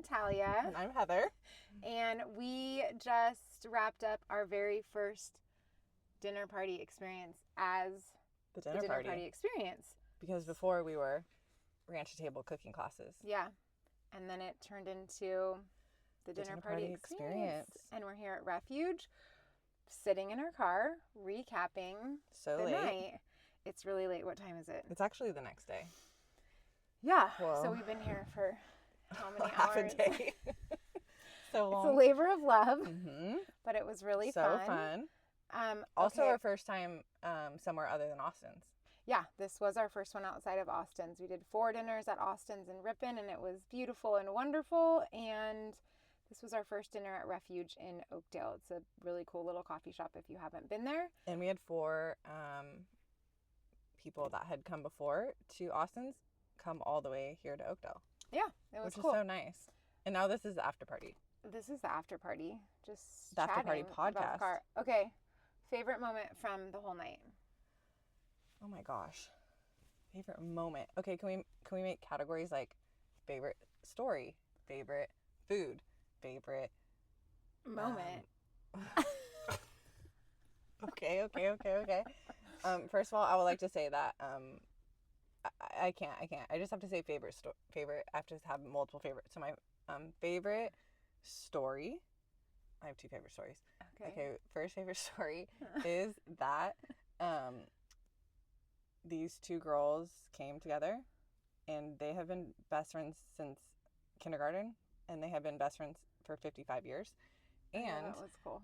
Natalia. And I'm Heather. And we just wrapped up our very first dinner party experience as The dinner party experience. Because before we were ranch table cooking classes. Yeah. And then it turned into the dinner party experience. And we're here at Refuge, sitting in our car, recapping the night. It's really late. What time is it? It's actually the next day. Yeah. Whoa. So we've been here for how many half hours? A day. So long. It's a labor of love, but it was really fun. Also our first time somewhere other than Austin's. Yeah, this was our first one outside of Austin's. We did 4 dinners at Austin's in Ripon, and it was beautiful and wonderful. And this was our first dinner at Refuge in Oakdale. It's a really cool little coffee shop if you haven't been there. And we had 4 people that had come before to Austin's come all the way here to Oakdale. Yeah, it was cool. Which is so nice. And now this is the after party. This is the after party. Just the after party podcast. Okay, favorite moment from the whole night. Oh my gosh. Favorite moment. Okay, can we make categories like favorite story, favorite food, favorite moment? Okay. First of all, I would like to say that I can't. I just have to say favorite. I have to have multiple favorites. So my favorite story. I have 2 favorite stories. Okay. First favorite story is that these 2 girls came together, and they have been best friends since kindergarten, and they have been best friends for 55 years. And that was cool.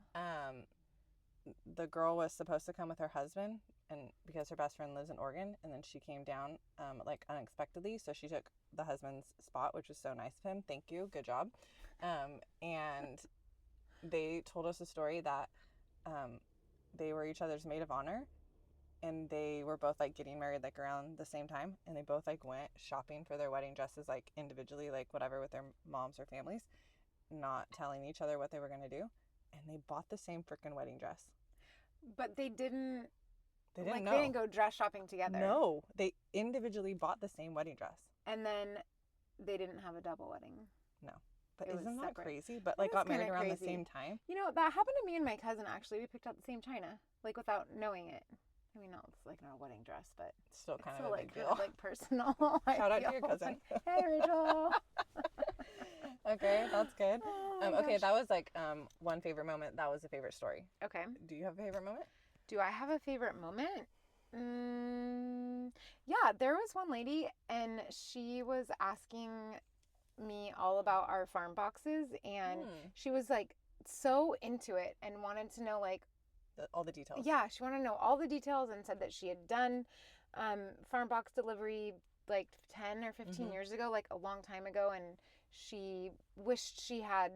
The girl was supposed to come with her husband, and because her best friend lives in Oregon, and then she came down unexpectedly, so she took the husband's spot, which was so nice of him. Thank you, good job. And they told us a story that they were each other's maid of honor, and they were both getting married around the same time, and they both went shopping for their wedding dresses individually, whatever, with their moms or families, not telling each other what they were going to do. And they bought the same freaking wedding dress. But they didn't know. They didn't go dress shopping together. No, they individually bought the same wedding dress. And then they didn't have a double wedding. No. But isn't that crazy? But got married around the same time. You know, that happened to me and my cousin, actually. We picked out the same china, without knowing it. I mean, no, it's not a wedding dress, but still kind of a big deal. Personal. Shout out to your cousin. Hey, Rachel. Okay, that's good. Okay, that was one favorite moment. That was a favorite story. Okay. Do you have a favorite moment? Do I have a favorite moment? Yeah, there was one lady, and she was asking me all about our farm boxes, and she was so into it and wanted to know all the details. Yeah, she wanted to know all the details, and said that she had done farm box delivery 10 or 15 years ago, a long time ago, and she wished she had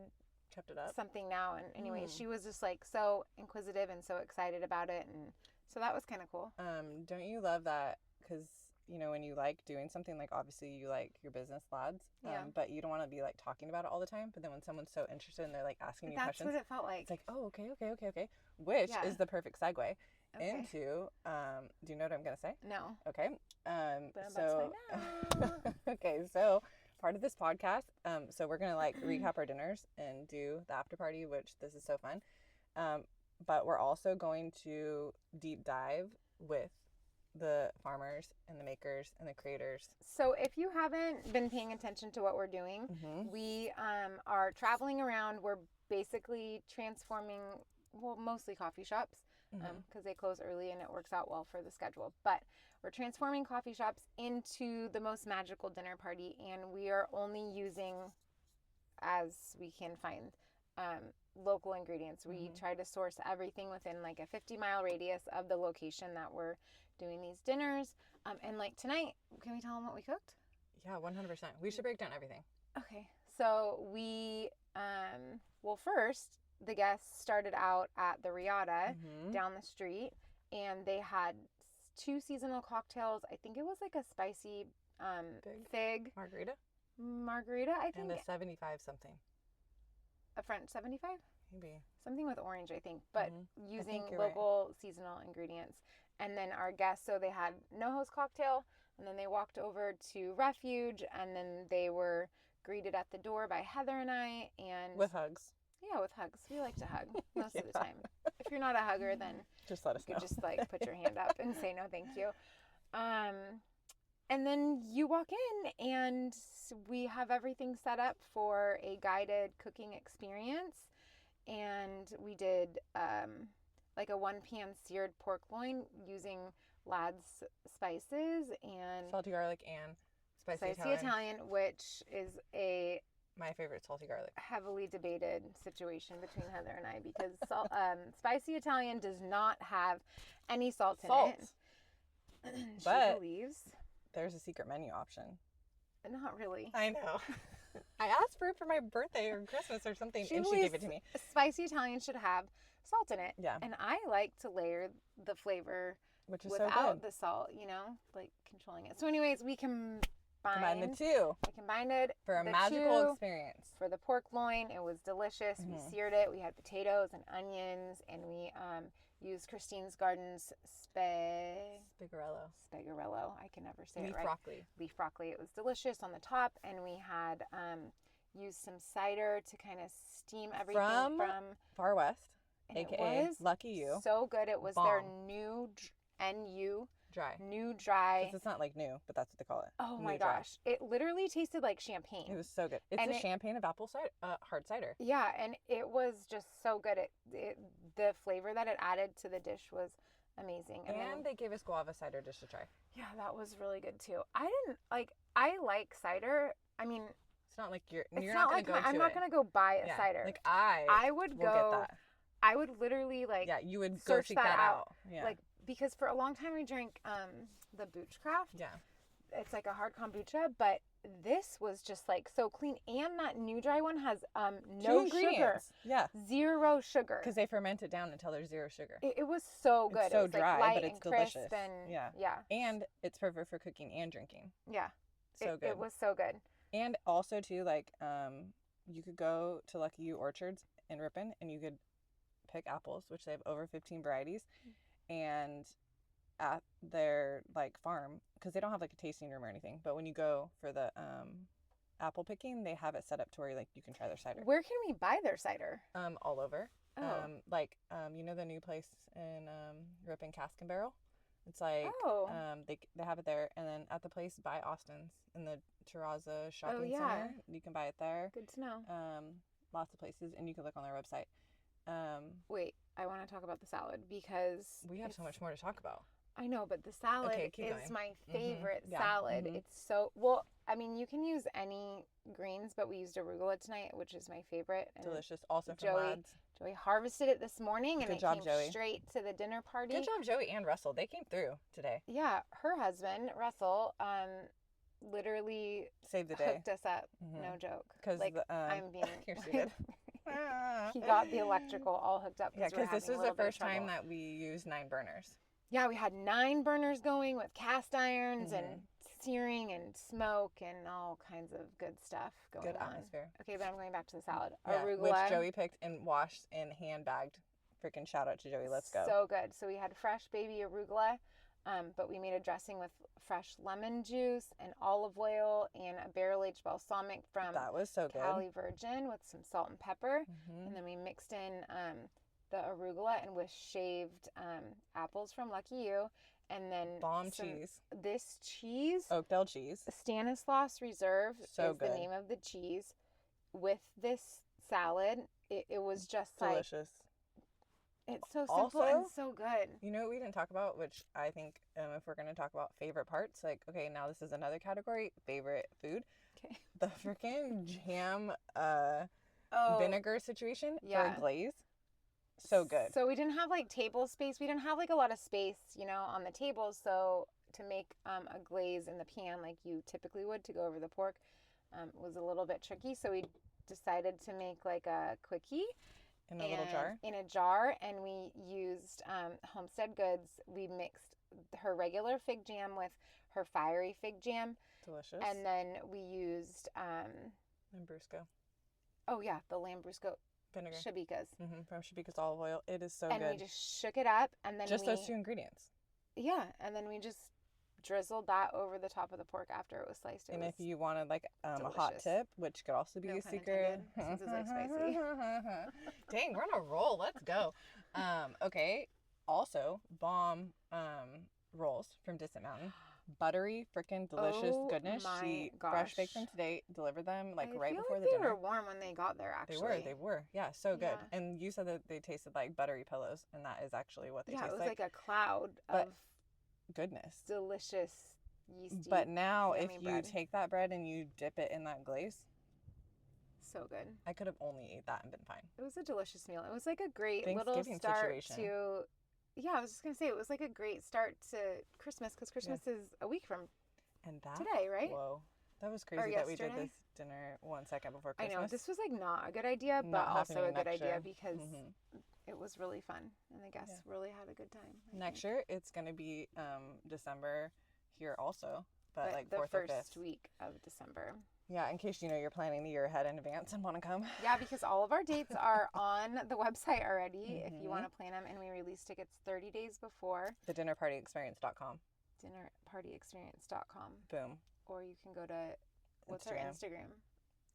kept it up something now. And anyway, she was just so inquisitive and so excited about it, and so that was kind of cool. Don't you love that? Because when you doing something, obviously you your business lads, but you don't want to be talking about it all the time. But then when someone's so interested and they're asking you questions, that's what it felt like. It's oh, okay, which is the perfect segue into do you know what I'm gonna say? No. Okay. So okay, so part of this podcast, so we're gonna recap our dinners and do the after party, which this is so fun. But we're also going to deep dive with the farmers and the makers and the creators. So if you haven't been paying attention to what we're doing, we are traveling around. We're basically transforming, mostly coffee shops, because they close early and it works out well for the schedule. But we're transforming coffee shops into the most magical dinner party, and we are only using, as we can find, local ingredients. We try to source everything within a 50-mile radius of the location that we're doing these dinners. And tonight, can we tell them what we cooked? Yeah, 100%. We should break down everything. Okay. So we, first, the guests started out at the Riata down the street, and they had 2 seasonal cocktails. I think it was a spicy fig margarita, I think. And a 75 something. A French 75? Maybe. Something with orange, I think, but using local seasonal ingredients. And then our guests, so they had no-host cocktail, and then they walked over to Refuge, and then they were greeted at the door by Heather and I, and With hugs. Yeah, with hugs. We like to hug most of the Yeah. time. If you're not a hugger, then Just let us you know. could just like put your hand up and say no thank you. And then you walk in and we have everything set up for a guided cooking experience. And we did like a 1 pan seared pork loin using Lad's spices and Salty garlic and spicy Italian, which is my favorite salty garlic. Heavily debated situation between Heather and I because spicy Italian does not have any salt in it. She But believes there's a secret menu option. Not really. I know. I asked for it for my birthday or Christmas or something, and she gave it to me. Spicy Italian should have salt in it. Yeah. And I like to layer the flavor which is without so good. the salt, you know, like controlling it. So anyways, we combine the two. We combined it for a magical experience. For the pork loin, it was delicious. We seared it. We had potatoes and onions, and we used Christine's Garden's spigariello. I can never say it right. Leaf broccoli. It was delicious on the top, and we had used some cider to kind of steam everything from Far West, aka Lucky You. So good. It was their new dry. Because it's not like new, but that's what they call it. Oh my gosh. It literally tasted like champagne. It was so good. It's champagne of apple cider, hard cider. Yeah, and it was just so good. The flavor that it added to the dish was amazing. And they gave us guava cider dish to try. Yeah, that was really good too. I like cider. I mean, it's not like you're not going to go to I'm not going to go buy a cider. Like I would go get that. I would literally you would go seek that out. Yeah. Like, because for a long time we drank the Boochcraft. Yeah. It's like a hard kombucha, but this was just like so clean. And that new dry one has no sugar. Yeah. 0 sugar. Because they ferment it down until there's 0 sugar. It was so good. It's so it was dry, light but it's and crisp delicious. And, yeah. And it's perfect for cooking and drinking. Yeah. So good. It was so good. And also too, like, you could go to Lucky You Orchards in Ripon and you could pick apples, which they have over 15 varieties, and at their like farm, because they don't have like a tasting room or anything, but when you go for the apple picking, they have it set up to where like you can try their cider. Where can we buy their cider? All over. Oh. You know the new place in Ripon, Cask and Barrel? It's like they have it there, and then at the place by Austin's in the Terraza shopping center, you can buy it there. Good to know. Lots of places, and you can look on their website. Wait, I want to talk about the salad because we have so much more to talk about. I know, but the salad is my favorite salad. Mm-hmm. It's so well. I mean, you can use any greens, but we used arugula tonight, which is my favorite. And delicious, also from Lads. Joey harvested it this morning, and Good job, came Joey. straight to the dinner party. Good job, Joey and Russell. They came through today. Yeah, her husband Russell, literally saved the day. Hooked us up. No joke. Because like I'm being. You're stupid. He got the electrical all hooked up. Yeah, because this was the first time that we used 9 burners. Yeah, we had 9 burners going with cast irons and searing and smoke and all kinds of good stuff going on. Good atmosphere. Okay, but I'm going back to the salad. Yeah, arugula. Which Joey picked and washed and hand-bagged. Freaking shout out to Joey. Let's go. So good. So we had fresh baby arugula, but we made a dressing with fresh lemon juice and olive oil and a barrel-aged balsamic from that was so good. Cali Virgin with some salt and pepper. And then we mixed in the arugula and with shaved apples from Lucky You, and then cheese. This cheese, Oakdale cheese, Stanislaus Reserve is good. The name of the cheese. With this salad, it was just delicious. It's so simple and so good. You know what we didn't talk about, which I think if we're going to talk about favorite parts, like, okay, now this is another category, favorite food. Okay. The freaking jam vinegar situation for glaze. So good. So we didn't have like table space. We didn't have like a lot of space, on the table. So to make a glaze in the pan like you typically would to go over the pork was a little bit tricky. So we decided to make like a quickie. In a little jar? In a jar, and we used Homestead Goods. We mixed her regular fig jam with her fiery fig jam. Delicious. And then we used... lambrusco. Oh, yeah, the lambrusco. Vinegar. Shabikas. From Shabika's olive oil. It is so good. And we just shook it up, and then just those 2 ingredients. Yeah, and then we just drizzled that over the top of the pork after it was sliced. And if you wanted like a hot delicious. tip, which could also be No a pun secret. intended, since it's like spicy. Dang, we're on a roll. Let's go. Okay. Also, bomb rolls from Distant Mountain. Buttery, freaking delicious goodness. She fresh baked them today, delivered them like right before the dinner. They were warm when they got there, actually. They were. Yeah, so good. Yeah. And you said that they tasted like buttery pillows, and that is actually what they taste like. Yeah, it was like a cloud of goodness. Delicious yeasty. But now if you bread. take that bread and you dip it in that glaze, so good. I could have only ate that and been fine. It was a delicious meal. It was like a great little start to... Yeah, I was just going to say, it was like a great start to Christmas, because Christmas is a week from today, right? Whoa. That was crazy that we did this dinner 1 second before Christmas. I know. This was like not a good idea, but also a good idea because it was really fun. And the guests really had a good time. Next year, it's going to be December here also, but like the 4th or 5th. First week of December. Yeah, in case you're planning the year ahead in advance and want to come. Yeah, because all of our dates are on the website already if you want to plan them, and we release tickets 30 days before. thedinnerpartyexperience.com. Dinnerpartyexperience.com. Boom. Or you can go to, what's our Instagram?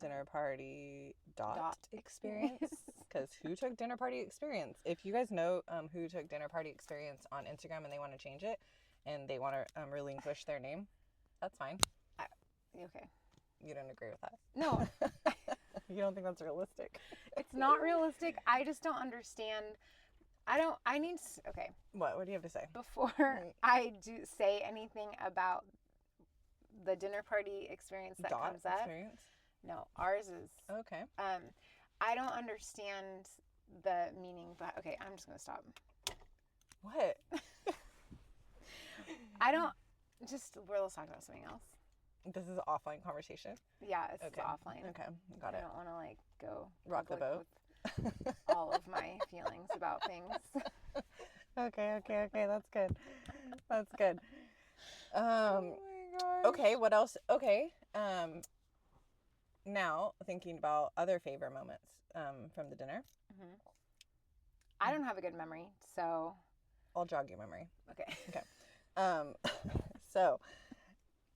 Dinnerparty.experience. Because who took Dinner Party Experience? If you guys know who took Dinner Party Experience on Instagram and they want to change it and they want to relinquish their name, that's fine. Okay. You don't agree with that? No. You don't think that's realistic? It's not realistic. I just don't understand. Okay. What do you have to say? Before I do say anything about the Dinner Party Experience that comes up. Experience? No, ours is. Okay. I don't understand the meaning, but okay, I'm just going to stop. What? Let's talk about something else. This is an offline conversation? Yeah, it's offline. Okay, got it. I don't want to go rock the boat with all of my feelings about things. Okay, that's good. That's good. Oh my gosh. Okay, what else? Okay, now thinking about other favorite moments from the dinner. Mm-hmm. I don't have a good memory, so I'll jog your memory. Okay. So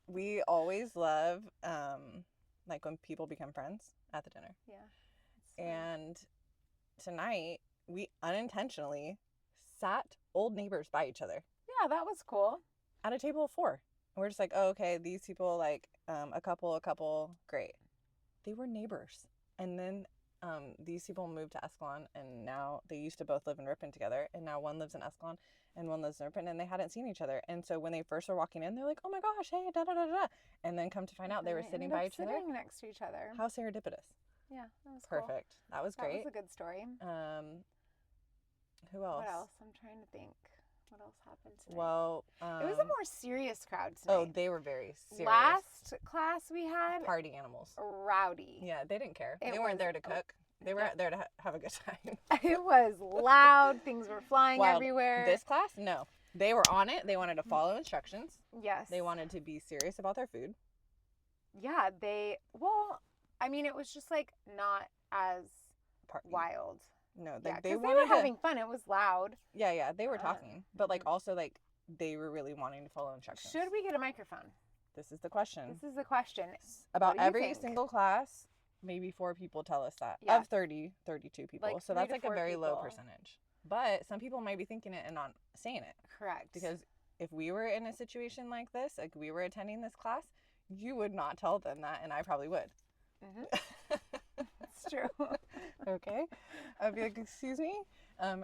we always love like when people become friends at the dinner. Yeah. And tonight we unintentionally sat old neighbors by each other. Yeah, that was cool. At a table of 4. And we're just like, oh, okay, these people, like a couple, great. They were neighbors. And then these people moved to Escalon, and now they used to both live in Ripon together, and now one lives in Escalon and one lives in Ripon, and they hadn't seen each other. And so when they first were walking in, they're like, oh my gosh, hey, da da da da. And then come to find out they were sitting by each other. Sitting next to each other. How serendipitous. Yeah, that was perfect. Cool. That was great. That was a good story. Who else? What else? I'm trying to think. What else happened tonight? Well, it was a more serious crowd tonight. Oh, they were very serious. Last class we had, party animals. Rowdy. Yeah, they didn't care. They weren't there to cook. They were there to have a good time. It was loud. Things were flying everywhere. This class, no. They were on it. They wanted to follow instructions. Yes. They wanted to be serious about their food. Yeah, it was just like not as wild. No, they were having fun. It was loud. Yeah, they were talking. But like also like they were really wanting to follow instructions. Should we get a microphone? This is the question. About every single class, maybe 4 people tell us that. Yeah. Of 30, 32 people. Like so that's like a very low percentage. But some people might be thinking it and not saying it. Correct. Because if we were in a situation like this, like we were attending this class, you would not tell them that, and I probably would. Mm-hmm. That's true. Okay. I'd be like, excuse me?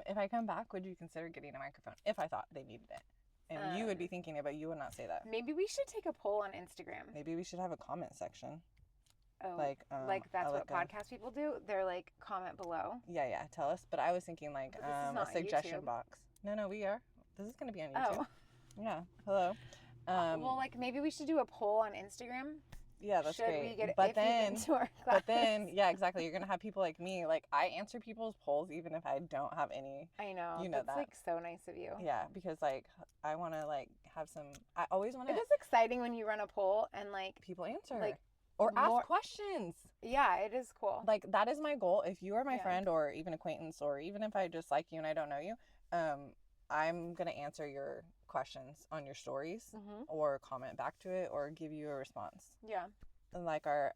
If I come back, would you consider getting a microphone? If I thought they needed it. And you would be thinking it, but you would not say that. Maybe we should take a poll on Instagram. Maybe we should have a comment section. Oh, like that's what podcast people do? They're like, comment below. Yeah, tell us. But I was thinking like a suggestion box. No, we are. This is going to be on YouTube. Oh. Yeah, hello. Well, like maybe we should do a poll on Instagram. Yeah, that's great. Should we get into our class? But then, yeah, exactly. You're going to have people like me. Like, I answer people's polls even if I don't have any. I know. You know that's like so nice of you. Yeah, because like I want to like have some. I always want to. It is exciting when you run a poll and like people answer. Like, or ask questions. Yeah, it is cool. Like that is my goal. If you are my friend or even acquaintance, or even if I just like you and I don't know you, I'm gonna answer your questions on your stories Mm-hmm. or comment back to it or give you a response. Yeah. And like our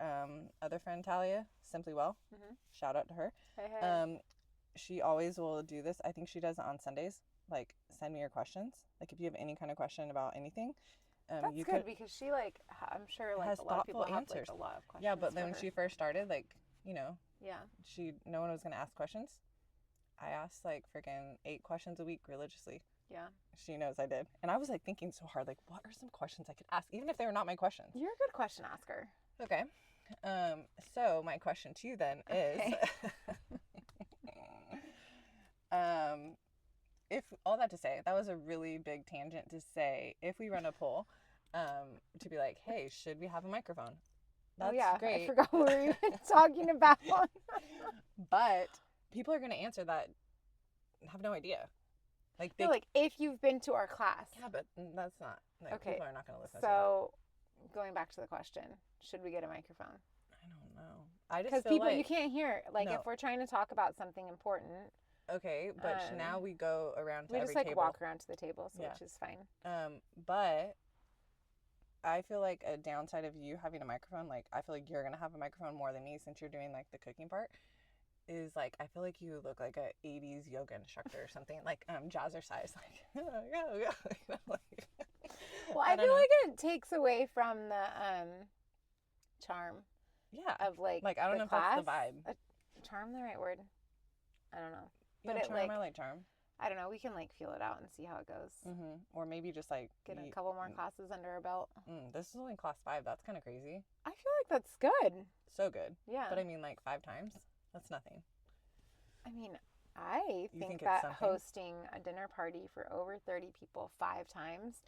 other friend Talia, Simply Well, Mm-hmm. shout out to her. Hey. She always will do this. I think she does it on Sundays. Like, send me your questions. Like, if you have any kind of question about anything, That's you good because she like I'm sure like has a lot of people thoughtful have like answers. a lot of questions. Yeah, but then for when her. she first started, like, you know, Yeah. no one was gonna ask questions. I asked like freaking 8 questions a week religiously. Yeah. She knows I did, and I was like thinking so hard, like, what are some questions I could ask, even if they were not my questions. You're a good question asker. Okay. So my question to you then is, Okay. if all that to say, that was a really big tangent to say, if we run a poll, to be like, hey, should we have a microphone? That's great. I forgot what we were even talking about. But people are going to answer that have no idea. Like, No, like if you've been to our class. Yeah, but that's not. Like, Okay. People are not going to listen to So, going back to the question, should we get a microphone? I don't know. I just Because feel people, like, you can't hear. Like No. if we're trying to talk about something important, okay, but now we go around to we every just like table. walk around to the table, so Yeah. which is fine. But I feel like a downside of you having a microphone, like I feel like you're gonna have a microphone more than me since you're doing like the cooking part, is like I feel like you look like a 80s yoga instructor or something, like jazzercise, like go. Like, Well, I feel know. like it takes away from the charm Yeah. of like Like I don't the know class. if that's the vibe. Charm, the right word? I don't know. Yeah, But it charm, like I like charm. I don't know. We can like feel it out and see how it goes. Mm-hmm. Or maybe just like Get a couple more classes under our belt. This is only class 5. That's kind of crazy. I feel like that's good. So good. Yeah. But I mean, like 5 times. That's nothing. I mean, I think it's that something? hosting a dinner party for over 30 people 5 times.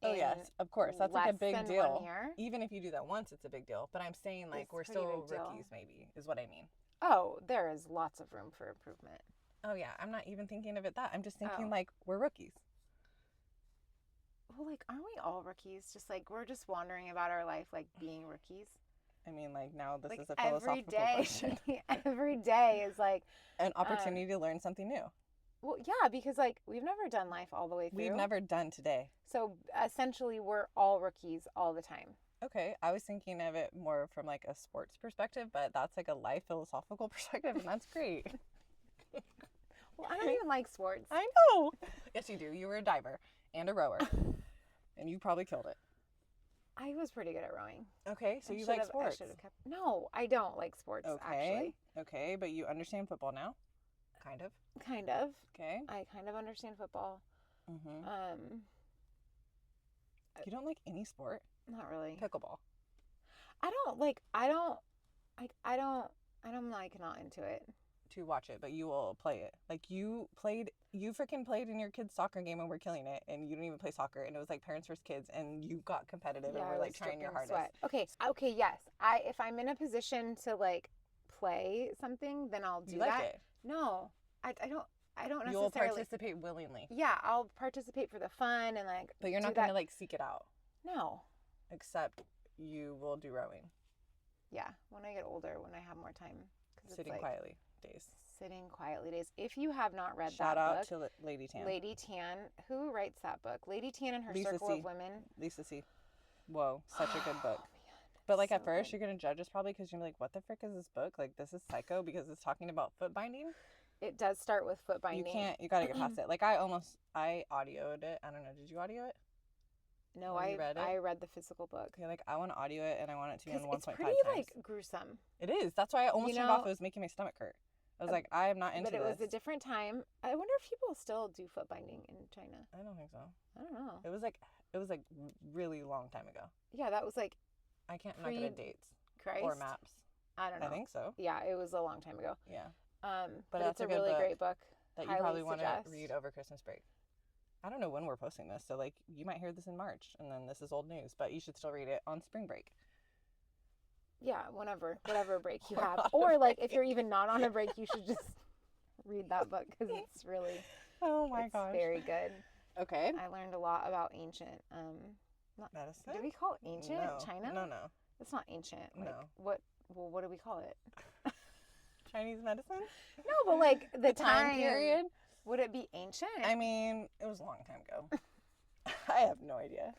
Oh yes, of course. That's like a less big than deal. 1 year. Even if you do that once, it's a big deal. But I'm saying like It's we're pretty still big deal. rookies, maybe is what I mean. Oh, there is lots of room for improvement. Oh yeah, I'm not even thinking of it that. I'm just thinking Oh. like we're rookies. Well, like, aren't we all rookies? Just like we're just wandering about our life like being rookies. I mean, like now this Like is a every philosophical day, question. every day is like An opportunity to learn something new. well, yeah, because like we've never done life all the way through. We've never done today. So essentially, we're all rookies all the time. Okay, I was thinking of it more from like a sports perspective, but that's like a life philosophical perspective, and that's great. Well, I don't even like sports. I know. Yes, you do. You were a diver and a rower, and you probably killed it. I was pretty good at rowing. Okay, so I you like should've- sports. I should have kept. No, I don't like sports. Actually, Okay, but you understand football now, kind of. kind of. Okay. I kind of understand football. Mm-hmm. You don't like any sport? Not really. Pickleball. I'm like not into it. To watch it, but you will play it. Like you freaking played in your kids' soccer game and we're killing it, and you didn't even play soccer, and it was like parents versus kids, and you got competitive and I were like was trying your dripping hardest. sweat. Okay, yes. If I'm in a position to like play something, then I'll do You like that. it? No, I don't necessarily. You'll participate willingly. Yeah, I'll participate for the fun and like. But you're not going to like seek it out. No. Except you will do rowing. Yeah, when I get older, when I have more time. 'Cause Sitting it's like quietly days. Sitting quietly days. If you have not read Shout that out book, to Lady Tan. Lady Tan, who writes that book? Lady Tan and Her Lisa Circle C. of Women. Lisa C. Whoa, such a good book. Oh, man, But like so at first good. you're gonna judge us probably because you're like, what the frick is this book? Like this is psycho because it's talking about foot binding. It does start with foot binding. You gotta get past it. Like I audioed it. I don't know. Did you audio it? No, Or you read it? I read the physical book. Okay, like I want to audio it and I want it to be on 1.5 It's times. pretty like gruesome. It is. That's why I almost You turned know- off. It was making my stomach hurt. I was like, I am not into But it this. was a different time. I wonder if people still do foot binding in China. I don't think so. I don't know. It was like really long time ago. Yeah, that was like I'm not good at dates Christ. or maps. I don't know. I think so. Yeah, it was a long time ago. Yeah. But that's it's a a good really book great book. That you Highly probably want to suggest. read over Christmas break. I don't know when we're posting this, so like you might hear this in March, and then this is old news, but you should still read it on spring break. Yeah, whatever break you have, or like if you're even not on a break, you should just read that book because it's really. Oh my it's gosh. very good. Okay. I learned a lot about ancient. Medicine? Do we call it ancient No. China? No. It's not ancient. Like, No. What? Well, what do we call it? Chinese medicine? No, but like the time period? Would it be ancient? I mean, it was a long time ago. I have no idea.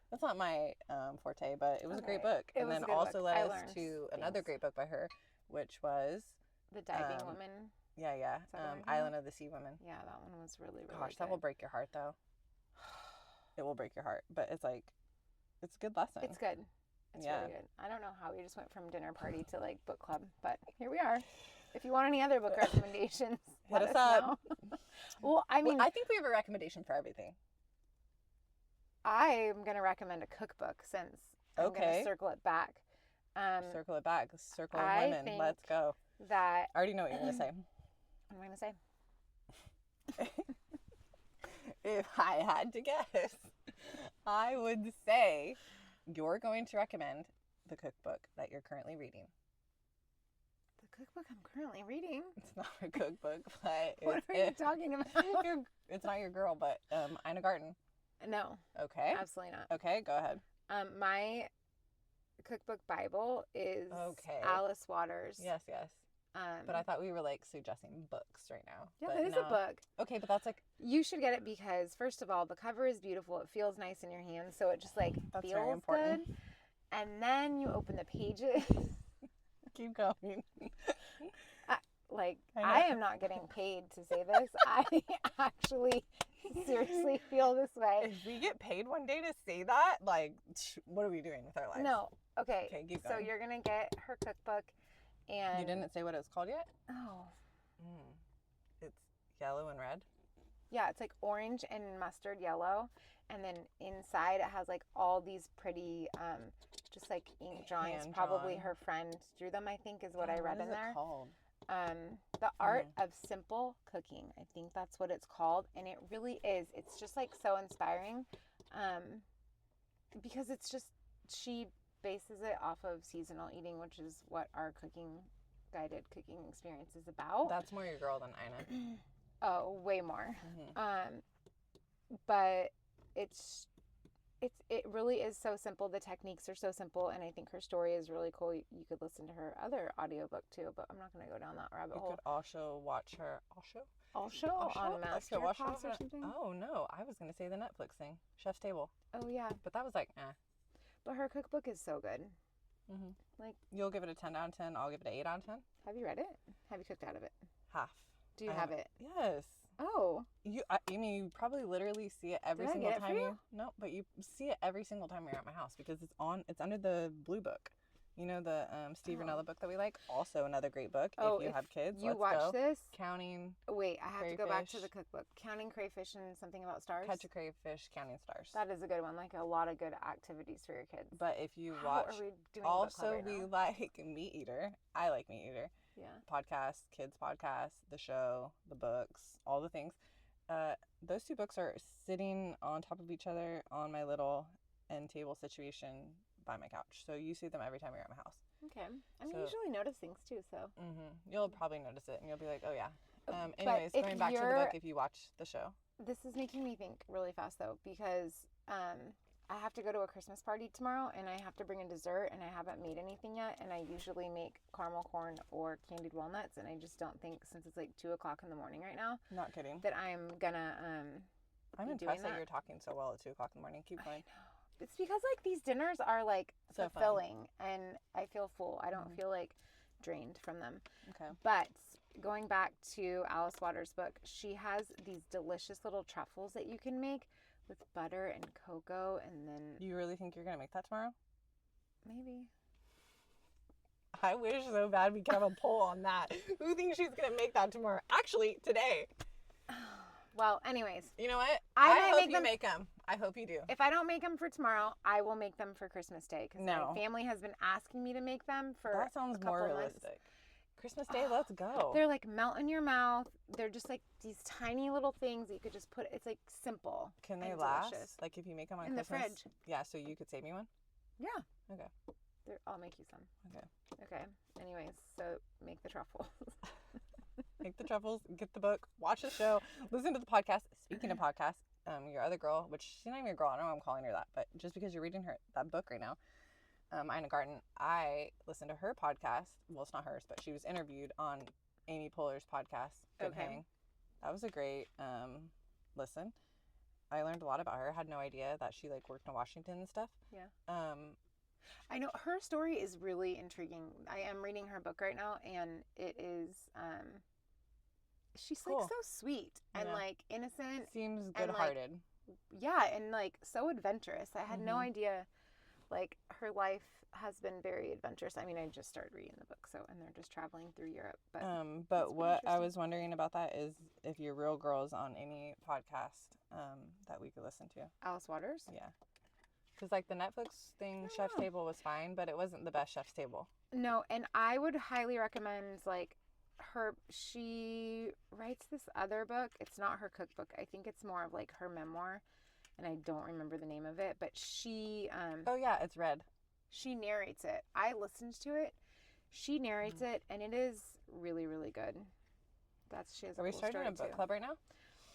That's not my forte, but it was a great book. And then also led us to another great book by her, which was The Diving Woman. Yeah. Island of the Sea Women. Yeah, that one was really, really Gosh, good. that will break your heart, though. It will break your heart. But it's like, it's a good lesson. It's good. It's really good. I don't know how we just went from dinner party to like book club, but here we are. If you want any other book recommendations, hit us up. Well, I mean, I think we have a recommendation for everything. I'm going to recommend a cookbook since I'm going to circle it back. Circle it back. Circle of women. Let's go. I already know what you're going to say. What am I going to say? If I had to guess, I would say you're going to recommend the cookbook that you're currently reading. The cookbook I'm currently reading? It's not a cookbook, but what are you talking about? It's not your girl, but Ina Garten. No. Okay. Absolutely not. Okay, go ahead. My cookbook Bible is Alice Waters. Yes. But I thought we were like suggesting books right now. Yeah, that is a book. Okay, but that's like... You should get it because, first of all, the cover is beautiful. It feels nice in your hands, so it just like feels good. And then you open the pages. Keep going. I am not getting paid to say this. I actually seriously feel this way. If we get paid one day to say that, like, what are we doing with our lives? No. Okay, keep going. So you're going to get her cookbook. And you didn't say what it was called yet? Oh. It's yellow and red? Yeah, it's like orange and mustard yellow. And then inside it has like all these pretty, just like ink drawings. Probably her friend drew them, I think, is what I read in there. What is it called? The Art of Simple Cooking. I think that's what it's called. And it really is. It's just like so inspiring. Because it's just, she bases it off of seasonal eating, which is what our guided cooking experience is about. That's more your girl than Ina. Oh, way more. But it really is so simple. The techniques are so simple, and I think her story is really cool. You could listen to her other audiobook too, but I'm not going to go down that rabbit hole. You could also watch her also on Masterclass or something. Oh no, I was going to say the Netflix thing, Chef's Table. Oh yeah, but that was like But her cookbook is so good. Like, you'll give it a 10 out of 10. I'll give it an 8 out of 10. Have you read it? Have you cooked out of it? Half. Do you have it? Yes. Oh. You mean you probably literally see it every single time No, but you see it every single time you're at my house because it's under the blue book. You know, the Steve Ranella book that we like? Also another great book if you have kids. You watch this? Counting Wait, I have to go back to the cookbook. Counting Crayfish and something about stars? Catch a Crayfish, Counting Stars. That is a good one. Like a lot of good activities for your kids. But if you watch... Are we doing also, we like Meat Eater. I like Meat Eater. Yeah. Podcast, kids podcast, the show, the books, all the things. Those two books are sitting on top of each other on my little end table situation by my couch. So you see them every time you're at my house. Okay. I usually notice things too, so. You'll probably notice it and you'll be like, oh yeah. Anyways, going back to the book if you watch the show. This is making me think really fast though because I have to go to a Christmas party tomorrow and I have to bring a dessert and I haven't made anything yet and I usually make caramel corn or candied walnuts and I just don't think since it's like 2 o'clock in the morning right now. Not kidding. That I'm gonna I'm impressed that you're talking so well at 2 o'clock in the morning. Keep going. I know. It's because like these dinners are like so fulfilling and I feel full. I don't feel like drained from them. Okay. But going back to Alice Waters' book, she has these delicious little truffles that you can make with butter and cocoa and then... You really think you're going to make that tomorrow? Maybe. I wish so bad we could have a poll on that. Who thinks she's going to make that tomorrow? Actually, today. Well, anyways. You know what? I hope you make them. I hope you do. If I don't make them for tomorrow, I will make them for Christmas Day. Because my family has been asking me to make them for That sounds more realistic. Christmas Day, let's go. They're like melt in your mouth. They're just like these tiny little things that you could just put. It's like simple. Can they last? Like if you make them on Christmas? In the fridge. Yeah, so you could save me one? Yeah. Okay. I'll make you some. Okay. Anyways, so make the truffles. Make the truffles, get the book, watch the show, listen to the podcast. Speaking of podcasts, your other girl, which she's not even your girl, I don't know why I'm calling her that, but just because you're reading that book right now, Ina Garten, I listened to her podcast. Well, it's not hers, but she was interviewed on Amy Poehler's podcast, Good Hang. That was a great listen. I learned a lot about her. I had no idea that she like worked in Washington and stuff. Yeah. I know her story is really intriguing. I am reading her book right now, and it is she's Cool. like so sweet and like innocent. Seems good-hearted. Like, and like so adventurous. I had no idea. Like her life has been very adventurous. I mean, I just started reading the book, and they're just traveling through Europe. But what I was wondering about that is if you're real girls on any podcast that we could listen to. Alice Waters? Yeah. Because like the Netflix thing, Chef's Table was fine, but it wasn't the best Chef's Table. No, and I would highly recommend like she writes this other book. It's not her cookbook. I think it's more of like her memoir, and I don't remember the name of it, but she oh yeah, it's red. She narrates it. I listened to it. She narrates it, and it is really, really good. She has a Are we cool starting story a book too. club right now?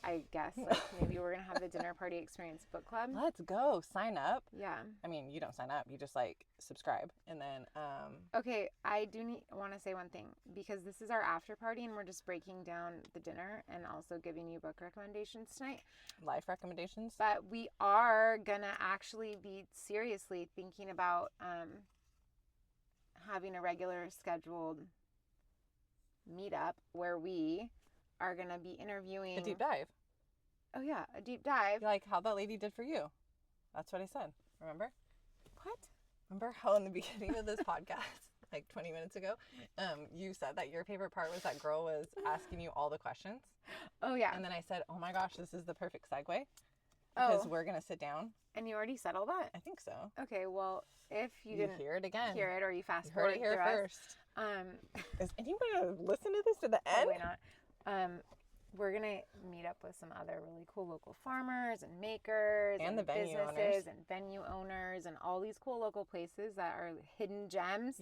I guess like maybe we're gonna have the Dinner Party Experience book club. Let's go. Sign up. Yeah. I mean, you don't sign up. You just like subscribe, and then Okay, I do want to say one thing, because this is our after party and we're just breaking down the dinner and also giving you book recommendations tonight. Life recommendations. But we are gonna actually be seriously thinking about having a regular scheduled meetup where we are gonna be interviewing A deep dive. Oh yeah, a deep dive. Like how that lady did for you. That's what I said. Remember? What? Remember how in the beginning of this podcast, like 20 minutes ago, you said that your favorite part was that girl was asking you all the questions? Oh yeah. And then I said, oh my gosh, this is the perfect segue. Because we're going to sit down. And you already said all that? I think so. Okay, well, if you didn't hear it again, hear it, or you fast heard forward it here first. Us, is anybody going to listen to this to the end? Probably not. We're going to meet up with some other really cool local farmers and makers and the venue businesses owners. And venue owners and all these cool local places that are hidden gems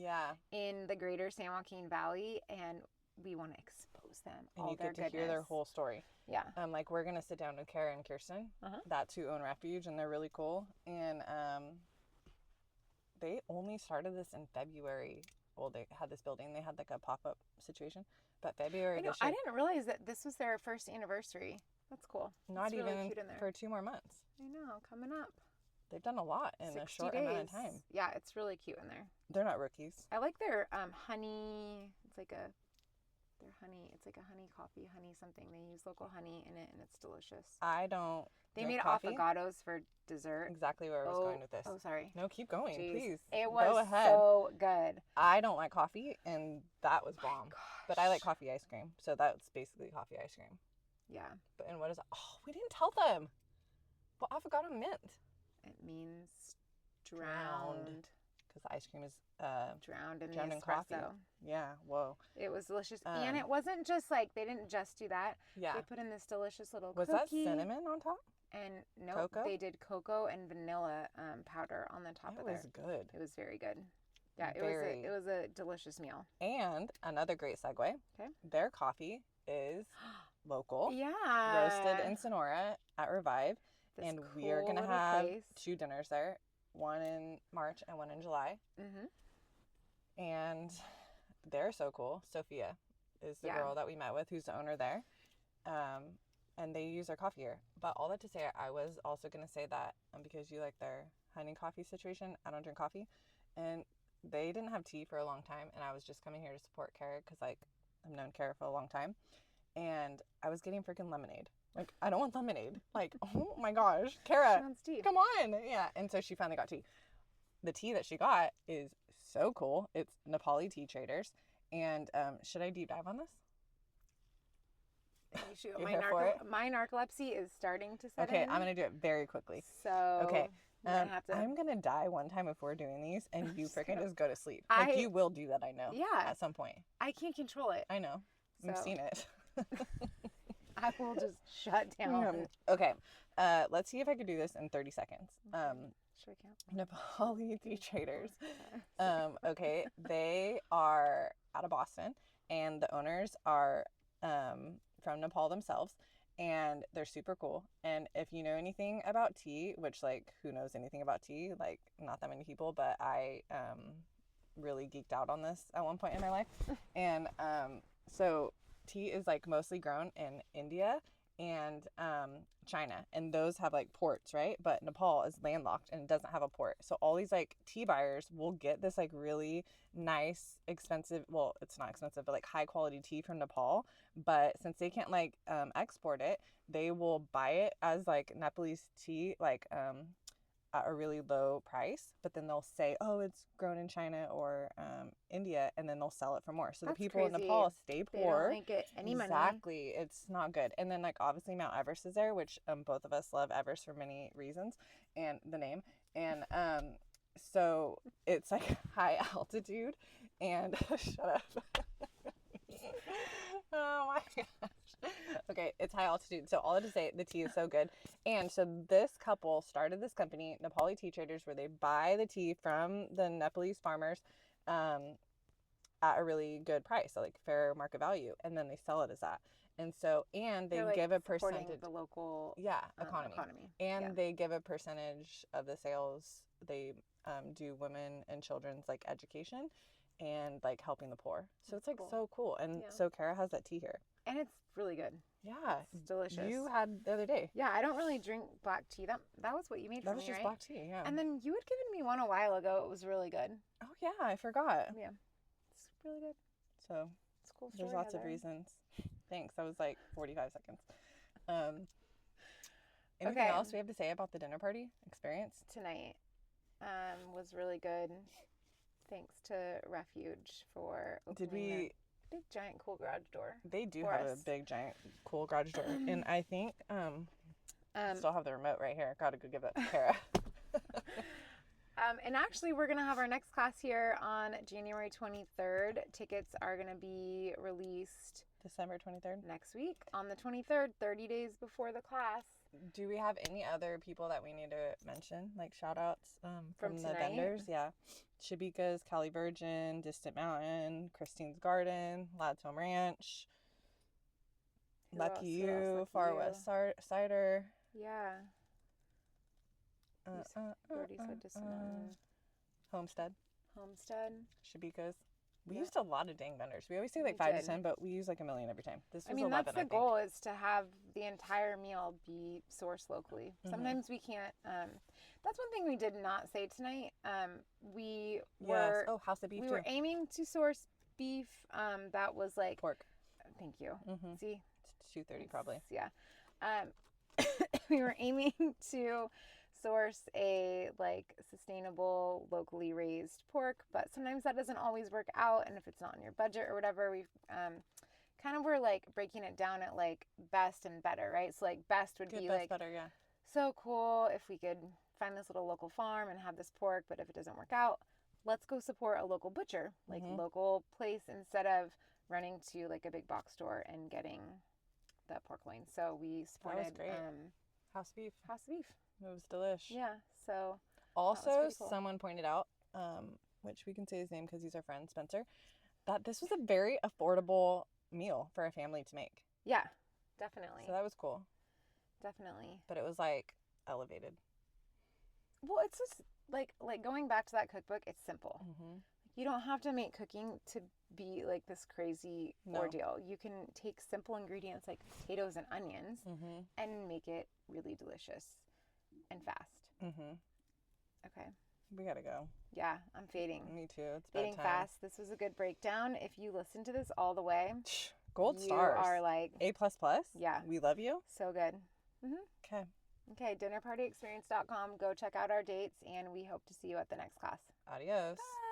in the greater San Joaquin Valley, and we want to expose them. And all you their get to goodness. hear their whole story. Yeah. Like we're going to sit down with Kara and Kirsten. That's who own Refuge, and they're really cool. And they only started this in February. Well, they had this building. They had like a pop-up situation. But February this year. I didn't realize that this was their first anniversary. That's cool. Not it's even really cute in there. for 2 more months. I know, coming up. They've done a lot in a short days. amount of time. Yeah, it's really cute in there. They're not rookies. I like their honey. It's like their honey. It's like a honey coffee, honey something. They use local honey in it, and it's delicious. I don't. They made coffee. Affogatos for dessert. Exactly where I was going with this. Oh, sorry. No, keep going, please. It was Go ahead. so good. I don't like coffee, and that was bomb. Gosh. But I like coffee ice cream, so that's basically coffee ice cream. Yeah. But and what is it? Oh, we didn't tell them what affogato meant. It means drowned. Because the ice cream is drowned in drowned the in espresso. coffee. Yeah. Whoa. It was delicious, and it wasn't just like they didn't just do that. Yeah. They put in this delicious little Was cookie. that cinnamon on top? And no, Cocoa? they did cocoa and vanilla powder on the top of there. It was good. It was very good. Yeah, Very. it was a delicious meal. And another great segue. Okay. Their coffee is local. Yeah. Roasted in Sonora at Revive. This and we cool are going to little have place. 2 dinners there. One in March and one in July. Mm-hmm. And they're so cool. Sophia is the girl that we met with who's the owner there. And they use our coffee here. But all that to say, I was also going to say that because you like their honey coffee situation, I don't drink coffee. And they didn't have tea for a long time. And I was just coming here to support Kara because, like, I've known Kara for a long time. And I was getting freaking lemonade. Like, I don't want lemonade. Like, oh my gosh, Kara, She wants tea. come on. Yeah. And so she finally got tea. The tea that she got is so cool. It's Nepali Tea Traders. And should I deep dive on this? You should. You're here for it? My narcolepsy is starting to set in. Okay, I'm going to do it very quickly. So Okay. have to... I'm going to die one time if we're doing these, and you freaking just go to sleep. I- Like, you will do that, I know. Yeah. At some point. I can't control it. I know. I've So- seen it. I will just shut down. Okay. Let's see if I could do this in 30 seconds. Should we count? Nepali Tea Traders. Okay. They are out of Boston, and the owners are from Nepal themselves, and they're super cool. And if you know anything about tea, which, like, who knows anything about tea? Like, not that many people, but I really geeked out on this at one point in my life. And so tea is, like, mostly grown in India and China, and those have like ports, right? But Nepal is landlocked and it doesn't have a port. So all these like tea buyers will get this like really nice, expensive, well, it's not expensive, but like high quality tea from Nepal. But since they can't like export it, they will buy it as like Nepalese tea, like at a really low price, but then they'll say, oh, it's grown in China or India, and then they'll sell it for more. So That's the people crazy. in Nepal stay They poor. don't make it any money. Exactly. It's not good. And then like obviously Mount Everest is there, which both of us love Everest for many reasons, and the name. And so it's like high altitude and shut up. Oh my gosh. Okay, it's high altitude. So all to say, the tea is so good. And so this couple started this company, Nepali Tea Traders, where they buy the tea from the Nepalese farmers at a really good price, so like fair market value, and then they sell it as that. And so, and they They're, give like, a percentage, the local economy. And And they give a percentage of the sales. They do women and children's like education and like helping the poor. So it's like cool. so cool. And Yeah. so Kara has that tea here. And it's really good. Yeah, It's delicious. You had the other day. Yeah, I don't really drink black tea. That was what you made for That was me, just right? black tea, yeah. And then you had given me one a while ago. It was really good. Oh yeah, I forgot. Yeah, it's really good. So It's a cool story. there's lots of Heather. reasons. Thanks. That was like 45 seconds. Anything Okay. else we have to say about the dinner party experience? Tonight was really good. Thanks to Refuge for opening their big giant cool garage door. They do for have us. a big giant cool garage door, and I think still have the remote right here. Gotta go give it to Kara. And actually, we're going to have our next class here on January 23rd. Tickets are going to be released December 23rd. next week on the 23rd, 30 days before the class. Do we have any other people that we need to mention, like shout outs from the tonight? vendors? Yeah. Shabika's, Cali Virgin, Distant Mountain, Christine's Garden, Lad's Home Ranch, Who else? Lucky Who else? You, Lucky Far You. West Cider. Yeah. You already said Distant Mountain. Homestead, Homestead. Shabika's. We Yeah. used a lot of dang vendors. We always say like We 5 did. to 10, but we use like a million every time. This was I mean, 11, that's the I think. goal, is to have the entire meal be sourced locally. Mhm. Sometimes we can't. That's one thing we did not say tonight. We Yes. were Oh, House of Beef we too. were aiming to source beef that was like Pork. Thank you. Mm-hmm. See, It's 2:30 probably. Yeah. We were aiming to source a like sustainable, locally raised pork, but sometimes that doesn't always work out. And if it's not in your budget or whatever, we've kind of were like breaking it down at like best and better, right? So like best would Good, be best, like better, yeah. so cool if we could find this little local farm and have this pork, but if it doesn't work out, let's go support a local butcher, like Mhm. local place, instead of running to like a big box store and getting the pork loin. So we supported great. House Beef. House of Beef. It was delish. Yeah. So Also, pretty cool. someone pointed out, which we can say his name because he's our friend, Spencer, that this was a very affordable meal for a family to make. yeah, definitely. So that was cool. Definitely. But it was like elevated. Well, it's just like going back to that cookbook, it's simple. Mm-hmm. You don't have to make cooking to be like this crazy No. ordeal. You can take simple ingredients like potatoes and onions Mm-hmm. and make it really delicious and fast. Mm-hmm. Okay. We gotta go. Yeah, I'm fading. Me too. It's Fading bedtime. fast. This was a good breakdown. If you listen to this all the way, Gold you stars. are like, A++. yeah, We love you. so good. Okay. Okay, dinnerpartyexperience.com. Go check out our dates, and we hope to see you at the next class. Adios. Bye.